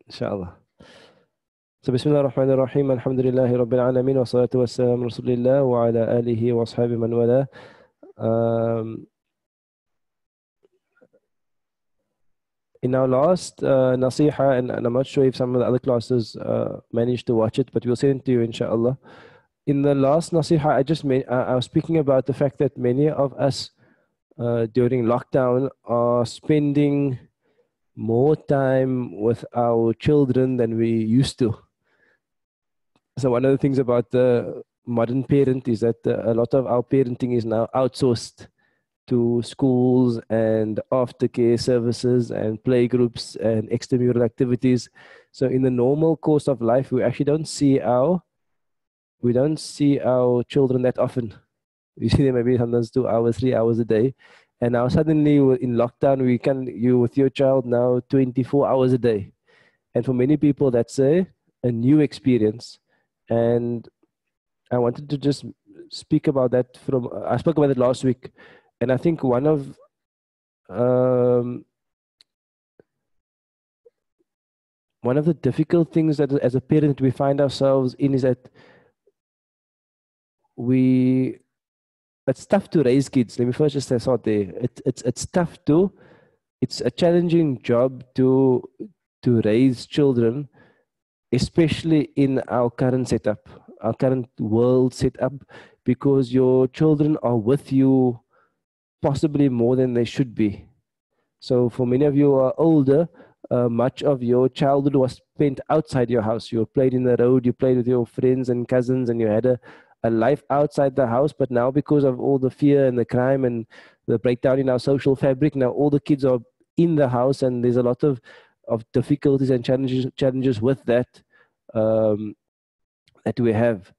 Inshallah. So, Bismillah ar-Rahman ar-Rahim, Alhamdulillahi Rabbil Alameen, wa salatu wa salam Rasulillah wa ala alihi wa ashabi man wala. In our last Naseehah, and I'm not sure if some of the other classes managed to watch it, but we'll send it to you, inshallah. In the last Naseehah, I was speaking about the fact that many of us during lockdown are spending more time with our children than we used to. So one of the things about the modern parent is that a lot of our parenting is now outsourced to schools and aftercare services and play groups and extramural activities. So in the normal course of life, we actually don't see our children that often. We see them maybe sometimes 2 hours, 3 hours a day. And now suddenly in lockdown, you with your child now 24 hours a day. And for many people, that's a new experience. And I wanted to just speak about that I spoke about it last week. And I think one of the difficult things that as a parent we find ourselves in is that it's tough to raise kids. Let me first just start there. It's a challenging job to raise children, especially in our current setup, our current world setup, because your children are with you possibly more than they should be. So for many of you who are older, much of your childhood was spent outside your house. You played in the road, you played with your friends and cousins, and you had a life outside the house. But now, because of all the fear and the crime and the breakdown in our social fabric, now all the kids are in the house, and there's a lot of difficulties and challenges with that that we have.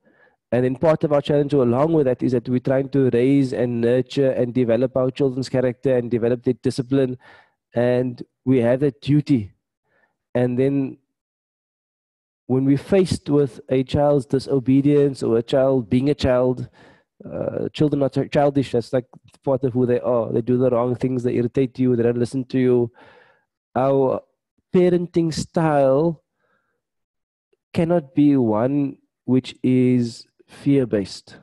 And then part of our challenge along with that is that we're trying to raise and nurture and develop our children's character and develop their discipline. And we have a duty. And then when we're faced with a child's disobedience or a child being a child, children are childish. That's like part of who they are. They do the wrong things. They irritate you. They don't listen to you. Our parenting style cannot be one which is fear-based.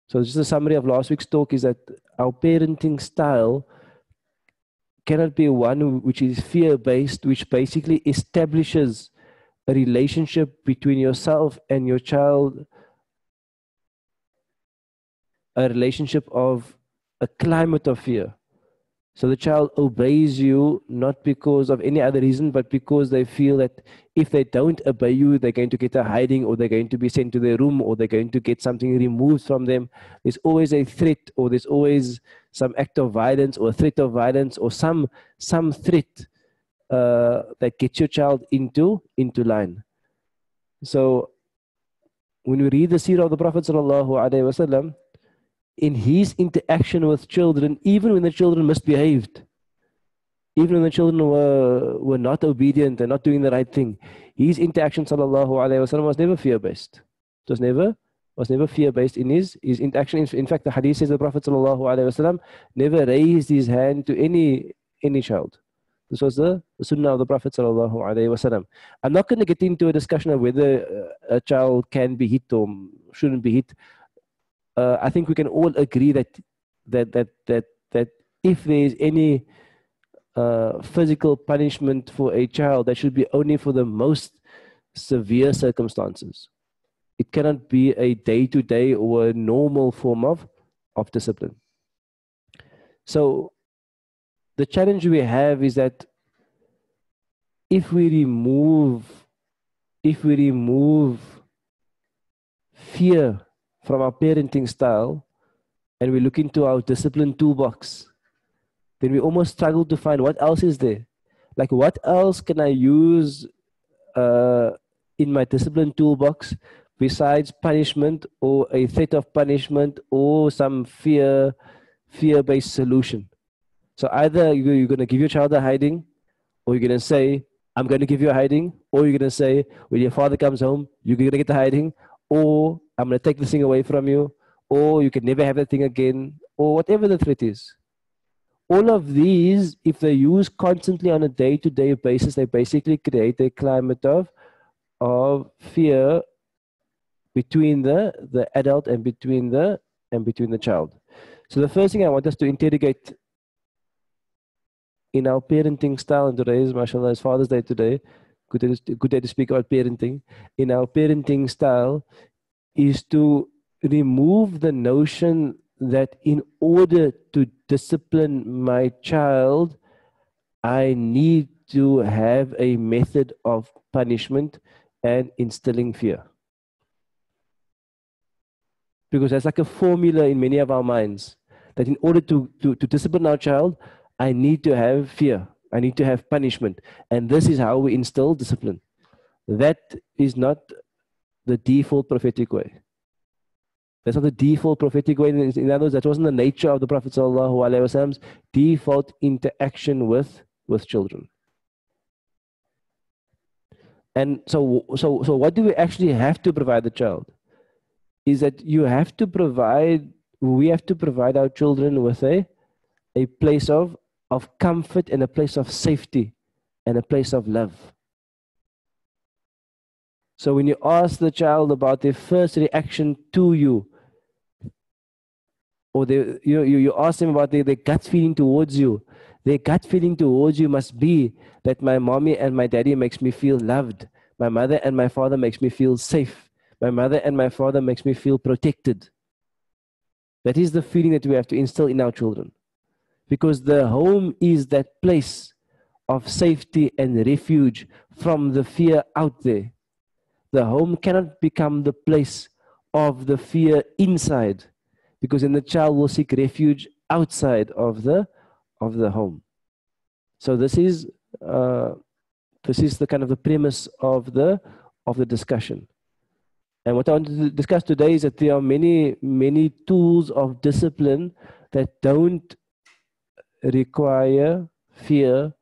So just a summary of last week's talk is that our parenting style cannot be one which is fear-based, which basically establishes a relationship between yourself and your child, a relationship of a climate of fear. So the child obeys you not because of any other reason, but because they feel that if they don't obey you, they're going to get a hiding, or they're going to be sent to their room, or they're going to get something removed from them. There's always a threat, or there's always some act of violence, or a threat of violence, or some threat that gets your child into line. So when we read the seerah of the Prophet ﷺ, in his interaction with children, even when the children misbehaved, even when the children were not obedient and not doing the right thing, his interaction ﷺ was never fear-based. It was never fear-based in his interaction. In fact, the hadith says the Prophet ﷺ never raised his hand to any child. This was the sunnah of the Prophet ﷺ. I'm not going to get into a discussion of whether a child can be hit or shouldn't be hit. I think we can all agree that if there is any physical punishment for a child, that should be only for the most severe circumstances. It cannot be a day-to-day or a normal form of discipline. So the challenge we have is that if we remove fear from our parenting style and we look into our discipline toolbox, then we almost struggle to find what else is there. Like, what else can I use in my discipline toolbox besides punishment or a threat of punishment or some fear-based solution? So either you're going to give your child a hiding, or you're going to say, I'm going to give you a hiding, or you're going to say, when your father comes home, you're going to get the hiding, or I'm going to take this thing away from you, or you can never have that thing again, or whatever the threat is. all of these, if they use constantly on a day-to-day basis, they basically create a climate of fear between the adult and between the child. So the first thing I want us to interrogate in our parenting style, and today is, mashallah, is Father's Day today. Good day to speak about parenting. In our parenting style, is to remove the notion that in order to discipline my child, I need to have a method of punishment and instilling fear. Because that's like a formula in many of our minds, that in order to discipline our child, I need to have fear. I need to have punishment. And this is how we instill discipline. That is not the default prophetic way. That's not the default prophetic way. In other words, that wasn't the nature of the Prophet ﷺ's default interaction with children. And so what do we actually have to provide the child? Is that we have to provide our children with a place of comfort and a place of safety and a place of love. So when you ask the child about their first reaction to you, or you ask them about their gut feeling towards you, their gut feeling towards you must be that my mommy and my daddy makes me feel loved. My mother and my father makes me feel safe. My mother and my father makes me feel protected. That is the feeling that we have to instill in our children. Because the home is that place of safety and refuge from the fear out there. The home cannot become the place of the fear inside, because then the child will seek refuge outside of the home. So this is the kind of the premise of the discussion. And what I want to discuss today is that there are many tools of discipline that don't require fear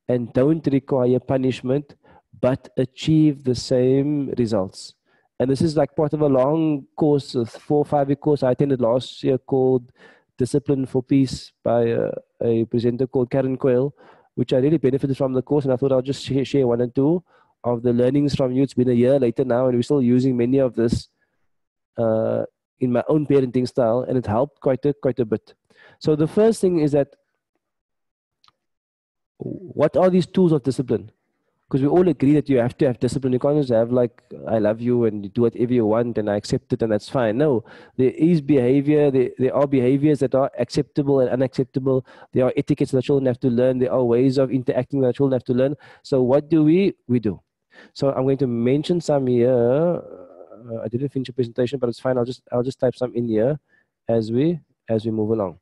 and don't require punishment, but achieve the same results. And this is like part of a long course, a 4 or 5 year course I attended last year called Discipline for Peace by a presenter called Karen Quayle, which I really benefited from the course, and I thought I'll just share one or two of the learnings from you. It's been a year later now, and we're still using many of this in my own parenting style, and it helped quite a bit. So the first thing is that, what are these tools of discipline? Because we all agree that you have to have discipline. You can't just have like, I love you and you do whatever you want and I accept it and that's fine. No, there is behavior. There are behaviors that are acceptable and unacceptable. There are etiquettes that children have to learn. There are ways of interacting that children have to learn. So what do we do? So I'm going to mention some here. I didn't finish the presentation, but it's fine. I'll just type some in here as we move along.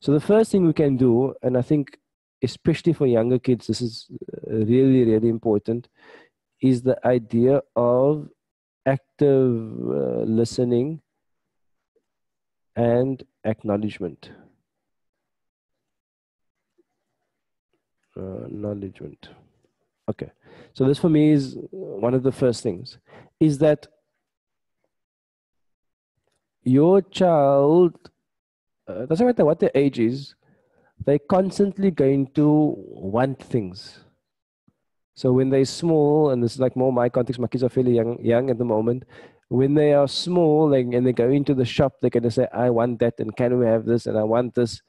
So the first thing we can do, and I think especially for younger kids, this is really, really important, is the idea of active listening and acknowledgement. Acknowledgement. Okay. So this for me is one of the first things, is that your child, doesn't matter what their age is, they're constantly going to want things. So when they're small, and this is like more my context, my kids are fairly young at the moment. When they are small and they go into the shop, they're going to say, I want that, and can we have this, and I want this.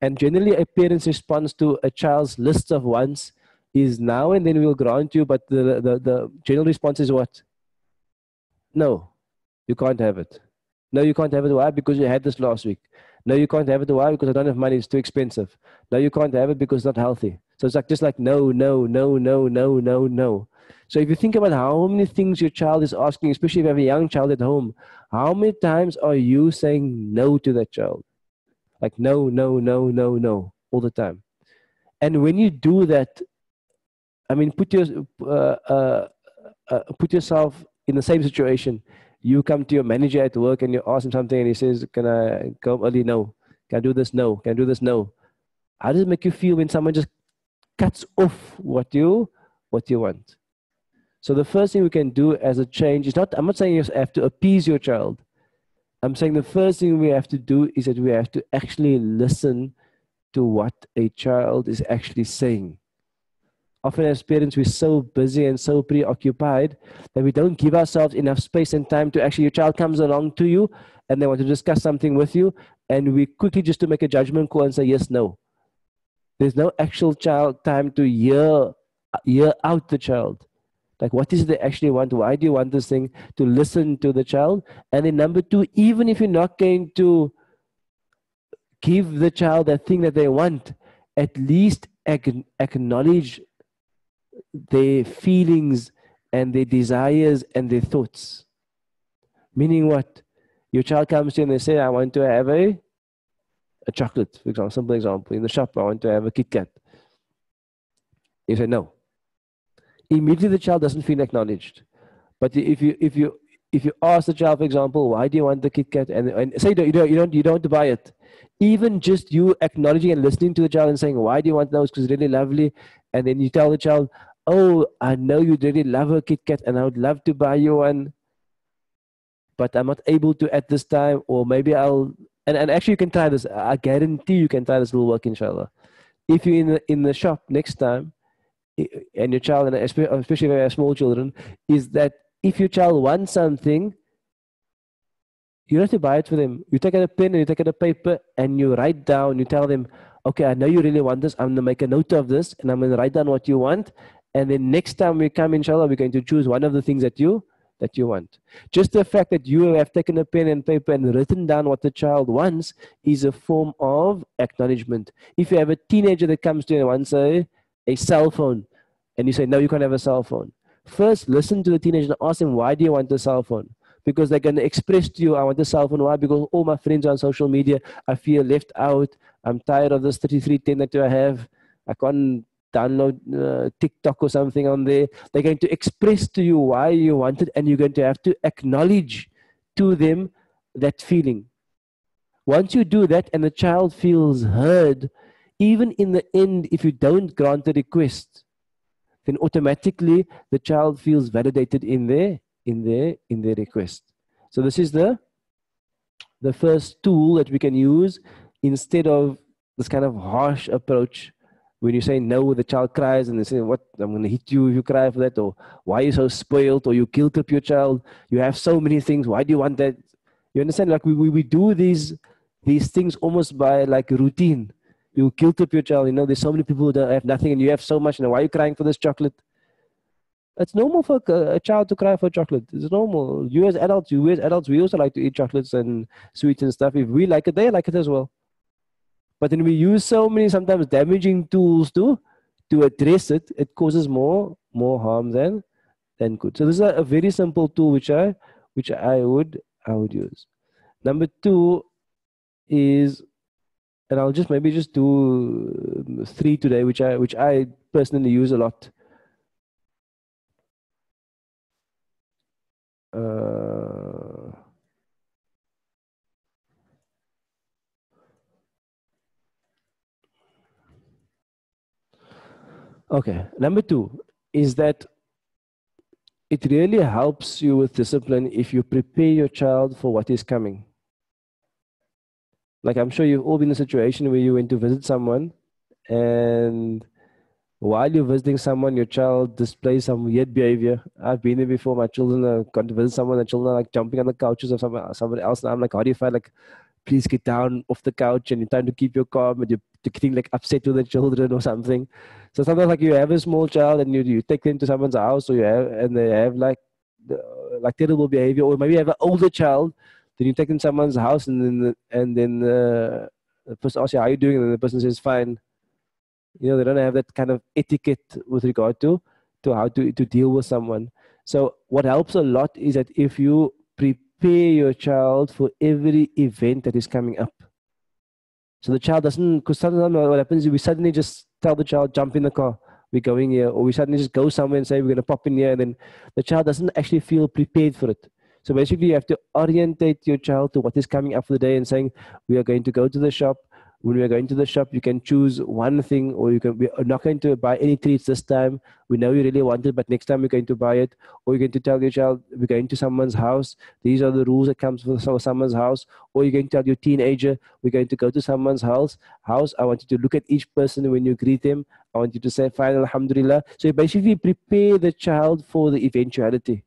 And generally a parent's response to a child's list of wants is now and then we'll grant you, but the general response is what? No, you can't have it. No, you can't have it. Why? Because you had this last week. No, you can't have it. Why? Because I don't have money. It's too expensive. No, you can't have it because it's not healthy. So it's like just like no, no, no, no, no, no, no. So if you think about how many things your child is asking, especially if you have a young child at home, how many times are you saying no to that child? Like no, no, no, no, no, all the time. And when you do that, I mean, put yourself in the same situation. You come to your manager at work and you ask him something and he says, can I go early? No. Can I do this? No. Can I do this? No. How does it make you feel when someone just cuts off what you want? So the first thing we can do as a change is not, I'm not saying you have to appease your child. I'm saying the first thing we have to do is that we have to actually listen to what a child is actually saying. Often as parents, we're so busy and so preoccupied that we don't give ourselves enough space and time to actually, your child comes along to you and they want to discuss something with you, and we quickly just to make a judgment call and say yes, no. There's no actual child time to hear out the child. Like, what is it they actually want? Why do you want this thing? To listen to the child. And then number two, even if you're not going to give the child that thing that they want, at least acknowledge their feelings and their desires and their thoughts. Meaning what? Your child comes to you and they say, I want to have a chocolate, for example, simple example. In the shop, I want to have a Kit Kat. You say no. Immediately the child doesn't feel acknowledged. But if you ask the child, for example, why do you want the Kit Kat, and say you don't want to buy it, even just you acknowledging and listening to the child and saying, why do you want those? Because it's really lovely. And then you tell the child, oh, I know you really love a Kit Kat and I would love to buy you one, but I'm not able to at this time, or maybe I'll, and actually you can try this. I guarantee you can try this little work, inshallah. If you're in the shop next time, and your child, and especially if you have small children, is that if your child wants something, you don't have to buy it for them. You take out a pen and you take out a paper and you write down, you tell them, okay, I know you really want this. I'm going to make a note of this and I'm going to write down what you want. And then next time we come, inshallah, we're going to choose one of the things that you want. Just the fact that you have taken a pen and paper and written down what the child wants is a form of acknowledgement. If you have a teenager that comes to you and wants a cell phone, and you say, no, you can't have a cell phone. First, listen to the teenager and ask them, why do you want a cell phone? Because they're going to express to you, I want a cell phone. Why? Because all my friends are on social media. I feel left out. I'm tired of this 3310 that I have. I can't download TikTok or something on there. They're going to express to you why you want it, and you're going to have to acknowledge to them that feeling. Once you do that and the child feels heard, even in the end, if you don't grant the request, then automatically the child feels validated in their request. So this is the first tool that we can use instead of this kind of harsh approach. When you say no, the child cries and they say, what, I'm going to hit you if you cry for that, or why are you so spoiled, or you guilt trip your child, you have so many things, why do you want that? You understand? Like we do these things almost by like routine. You guilt trip your child, there's so many people who have nothing and you have so much, and why are you crying for this chocolate? It's normal for a child to cry for chocolate. It's normal. You as adults, we also like to eat chocolates and sweets and stuff. If we like it, they like it as well. But then we use so many sometimes damaging tools to address it. It causes more harm than good. So this is a very simple tool which I would use. Number two is, and I'll just maybe just do 3 today, which I personally use a lot. Okay, number 2 is that it really helps you with discipline if you prepare your child for what is coming. Like, I'm sure you've all been in a situation where you went to visit someone, and while you're visiting someone, your child displays some weird behavior. I've been there before. My children have gone to visit someone, the children are like jumping on the couches of somebody else. And I'm like, how do you find, like, please get down off the couch, and you're trying to keep your calm, but you're getting like upset with the children or something. So sometimes, like, you have a small child and you take them to someone's house, or they have like terrible behavior, or maybe you have an older child. Then you take them to someone's house, and then the person asks you, how are you doing? And the person says, fine. They don't have that kind of etiquette with regard to how to deal with someone. So what helps a lot is that if you prepare your child for every event that is coming up. So the child doesn't, because sometimes what happens is we suddenly just tell the child, jump in the car, we're going here. Or we suddenly just go somewhere and say, we're going to pop in here. And then the child doesn't actually feel prepared for it. So basically, you have to orientate your child to what is coming up for the day and saying, we are going to go to the shop. When we are going to the shop, you can choose one thing, or we are not going to buy any treats this time. We know you really want it, but next time we're going to buy it. Or you're going to tell your child, we're going to someone's house. These are the rules that comes with someone's house. Or you're going to tell your teenager, we're going to go to someone's house. I want you to look at each person when you greet them. I want you to say, fine, alhamdulillah. So you basically prepare the child for the eventuality.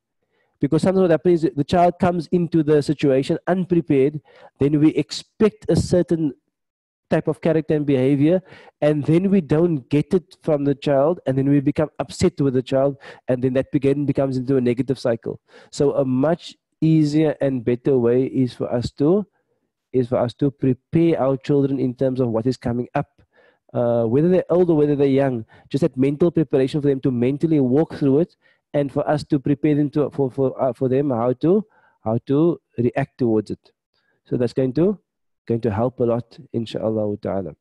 Because sometimes what happens is the child comes into the situation unprepared, then we expect a certain type of character and behavior, and then we don't get it from the child, and then we become upset with the child, and then that becomes into a negative cycle. So a much easier and better way is for us to prepare our children in terms of what is coming up. Whether they're old or whether they're young, just that mental preparation for them to mentally walk through it, and for us to prepare them for them how to react towards it. So that's going to help a lot, inshallah ta'ala.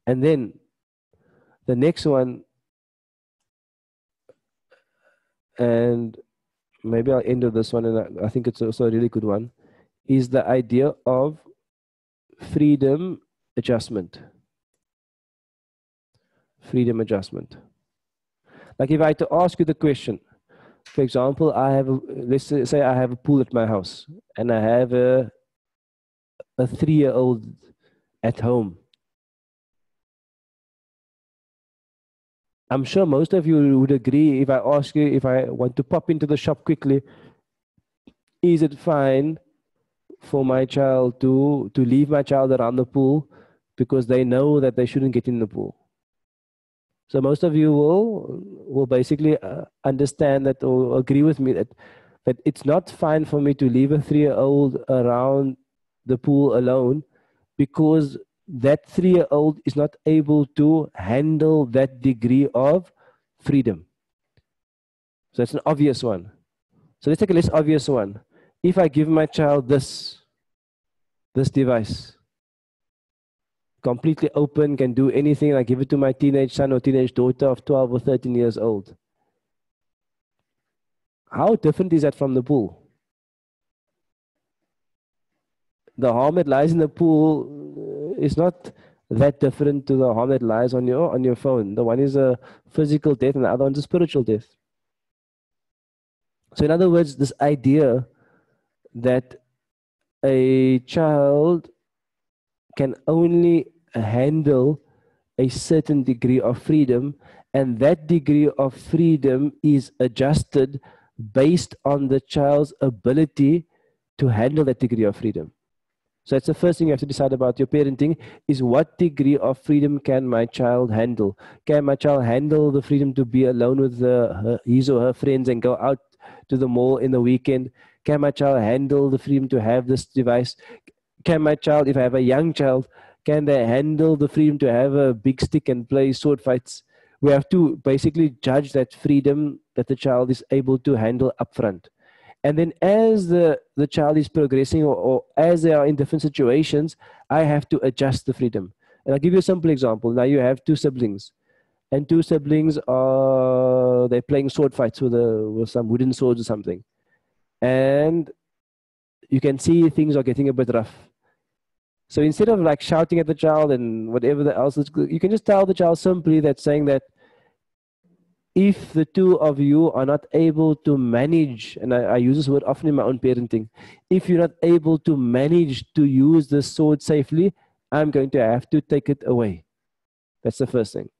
And then the next one, and maybe I'll end with this one, and I think it's also a really good one, is the idea of freedom adjustment. Freedom adjustment. Like if I had to ask you the question, for example, let's say I have a pool at my house, and I have a 3-year-old at home. I'm sure most of you would agree if I ask you, if I want to pop into the shop quickly, is it fine for my child to leave my child around the pool because they know that they shouldn't get in the pool? So most of you will basically understand that, or agree with me that it's not fine for me to leave a 3-year-old around the pool alone, because that 3-year-old is not able to handle that degree of freedom. So that's an obvious one. So let's take a less obvious one. If I give my child this device, completely open, can do anything, I give it to my teenage son or teenage daughter of 12 or 13 years old, how different is that from the pool? The harm that lies in the pool is not that different to the harm that lies on your phone. The one is a physical death and the other one's a spiritual death. So in other words, this idea that a child can only handle a certain degree of freedom, and that degree of freedom is adjusted based on the child's ability to handle that degree of freedom. So that's the first thing you have to decide about your parenting, is what degree of freedom can my child handle? Can my child handle the freedom to be alone with his or her friends and go out to the mall in the weekend? Can my child handle the freedom to have this device? Can my child, if I have a young child, can they handle the freedom to have a big stick and play sword fights? We have to basically judge that freedom that the child is able to handle upfront. And then as the child is progressing, or as they are in different situations, I have to adjust the freedom. And I'll give you a simple example. Now you have 2 siblings. And 2 siblings they're playing sword fights with some wooden swords or something. And you can see things are getting a bit rough. So instead of like shouting at the child and whatever else, you can just tell the child simply that, saying that if the 2 of you are not able to manage, and I use this word often in my own parenting, if you're not able to manage to use the sword safely, I'm going to have to take it away. That's the first thing.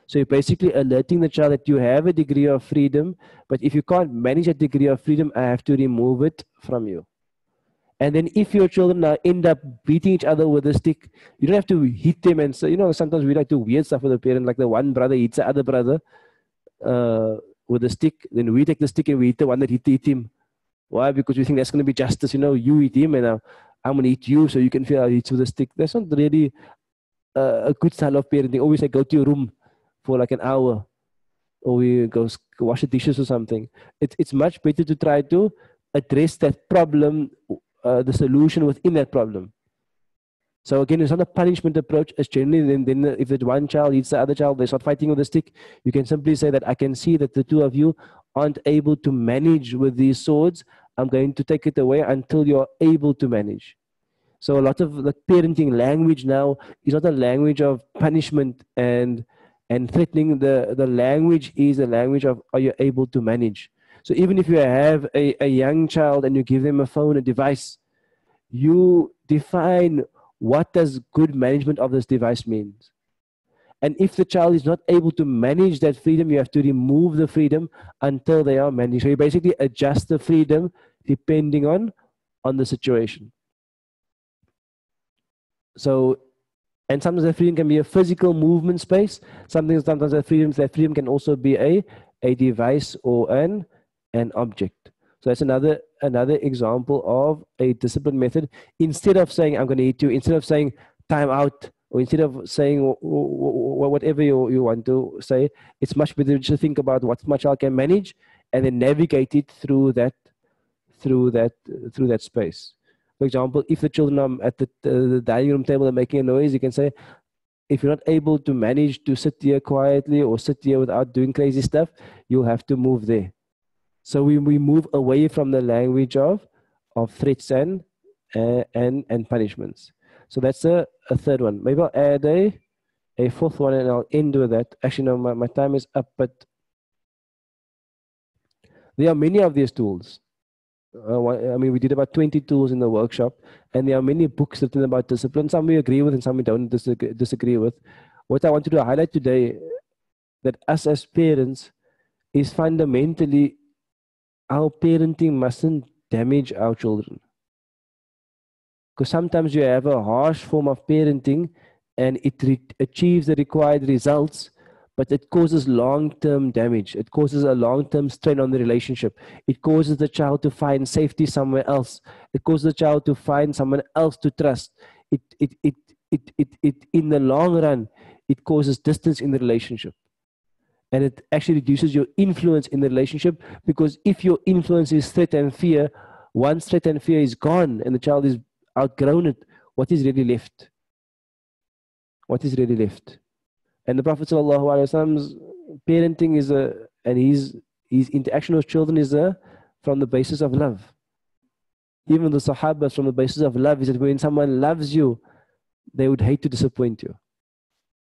So you're basically alerting the child that you have a degree of freedom, but if you can't manage a degree of freedom, I have to remove it from you. And then if your children now end up beating each other with a stick, you don't have to hit them. And so, sometimes we like to weird stuff with a parent, like the one brother hits the other brother with a stick. Then we take the stick and we hit the one that hit him. Why? Because we think that's going to be justice. You hit him and I'm going to hit you so you can feel how he hits with a stick. That's not really a good style of parenting. Always say, go to your room for like an hour, or we go wash the dishes or something. It's much better to try to address that problem, the solution within that problem. So again, it's not a punishment approach. It's generally then if the one child hits the other child, they start fighting with a stick, you can simply say that I can see that the 2 of you aren't able to manage with these swords. I'm going to take it away until you're able to manage. So a lot of the parenting language now is not a language of punishment and threatening. The language is a language of, are you able to manage? So even if you have a young child and you give them a phone, a device, you define what does good management of this device means. And if the child is not able to manage that freedom, you have to remove the freedom until they are managed. So you basically adjust the freedom depending on the situation. So, and sometimes that freedom can be a physical movement space. Sometimes that freedom can also be a device or an object. So that's another example of a discipline method. Instead of saying, I'm going to eat you, instead of saying time out, or instead of saying whatever you want to say, it's much better to think about what my child can manage and then navigate it through that space. For example, if the children are at the dining room table and making a noise, you can say, if you're not able to manage to sit here quietly or sit here without doing crazy stuff, you'll have to move there. So we move away from the language of threats and punishments. So that's a third one. Maybe I'll add a fourth one and I'll end with that. Actually, no, my time is up, but there are many of these tools. I mean, we did about 20 tools in the workshop, and there are many books written about discipline. Some we agree with and some we don't disagree with. What I wanted to highlight today, that us as parents, is fundamentally our parenting mustn't damage our children. Because sometimes you have a harsh form of parenting and it achieves the required results, but it causes long-term damage. It causes a long-term strain on the relationship. It causes the child to find safety somewhere else. It causes the child to find someone else to trust. It in the long run, it causes distance in the relationship. And it actually reduces your influence in the relationship, because if your influence is threat and fear, once threat and fear is gone and the child is outgrown it, what is really left? What is really left? And the Prophet ﷺ's parenting is and his interaction with children is from the basis of love. Even the Sahaba, from the basis of love, is that when someone loves you, they would hate to disappoint you.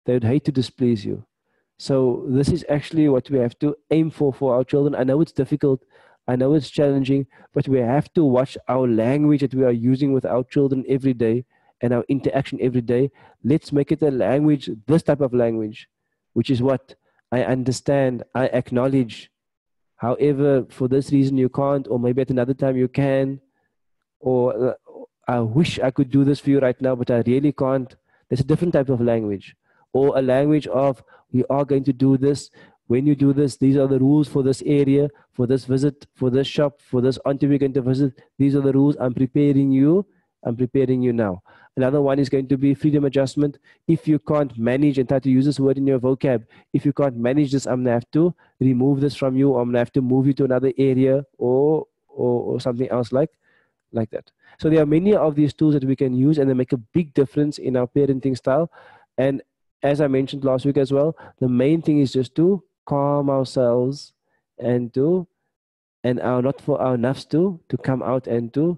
They would hate to displease you. So this is actually what we have to aim for our children. I know it's difficult. I know it's challenging, but we have to watch our language that we are using with our children every day and our interaction every day. Let's make it a language, this type of language, which is what I understand, I acknowledge. However, for this reason you can't, or maybe at another time you can, or I wish I could do this for you right now, but I really can't. There's a different type of language. Or a language of, we are going to do this. When you do this, these are the rules for this area, for this visit, for this shop, for this auntie we're going to visit. These are the rules. I'm preparing you now. Another one is going to be freedom adjustment. If you can't manage, and try to use this word in your vocab, if you can't manage this, I'm going to have to remove this from you, or I'm going to have to move you to another area, or something else like that. So there are many of these tools that we can use, and they make a big difference in our parenting style. And as I mentioned last week as well, the main thing is just to calm ourselves and not for our nafs to come out and to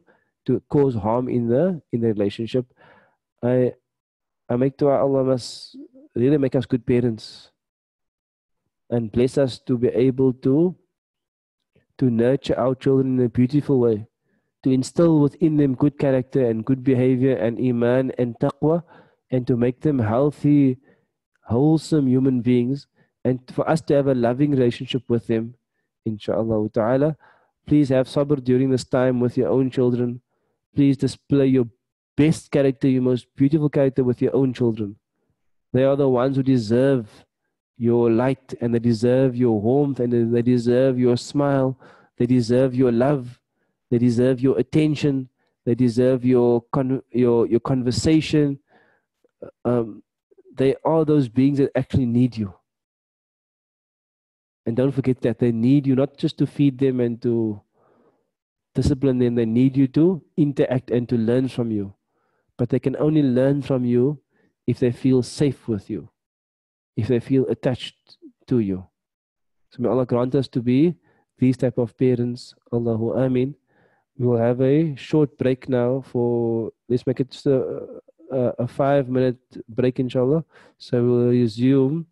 cause harm in the relationship. I make dua, Allah must really make us good parents and bless us to be able to nurture our children in a beautiful way, to instill within them good character and good behavior and iman and taqwa, and to make them healthy, wholesome human beings, and for us to have a loving relationship with them, inshaAllah ta'ala. Please have sabr during this time with your own children. Please display your best character, your most beautiful character with your own children. They are the ones who deserve your light, and they deserve your warmth, and they deserve your smile. They deserve your love. They deserve your attention. They deserve your conversation. They are those beings that actually need you. And don't forget that they need you not just to feed them and to discipline them. They need you to interact and to learn from you. But they can only learn from you if they feel safe with you, if they feel attached to you. So may Allah grant us to be these type of parents. Allahu Ameen. We will have a short break now for, let's make it just a 5-minute break, inshallah. So we'll resume